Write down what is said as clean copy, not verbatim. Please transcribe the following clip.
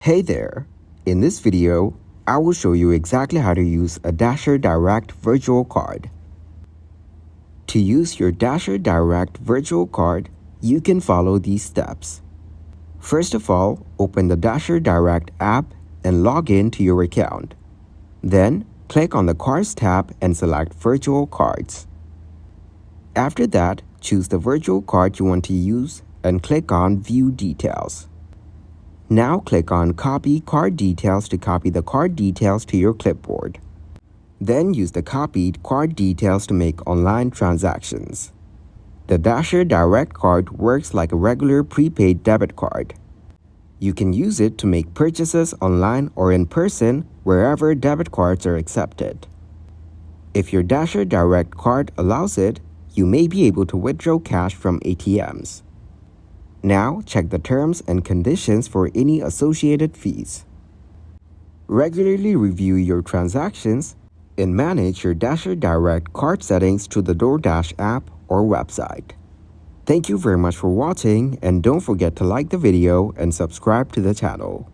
Hey there! In this video, I will show you exactly how to use a Dasher Direct virtual card. To use your Dasher Direct virtual card, you can follow these steps. First of all, open the Dasher Direct app and log in to your account. Then, click on the Cards tab and select Virtual Cards. After that, choose the virtual card you want to use and click on View Details. Now click on Copy Card Details to copy the card details to your clipboard. Then use the copied card details to make online transactions. The Dasher Direct card works like a regular prepaid debit card. You can use it to make purchases online or in person wherever debit cards are accepted. If your Dasher Direct card allows it, you may be able to withdraw cash from ATMs. Now, check the terms and conditions for any associated fees. Regularly review your transactions and manage your Dasher Direct card settings through the DoorDash app or website. Thank you very much for watching, and don't forget to like the video and subscribe to the channel.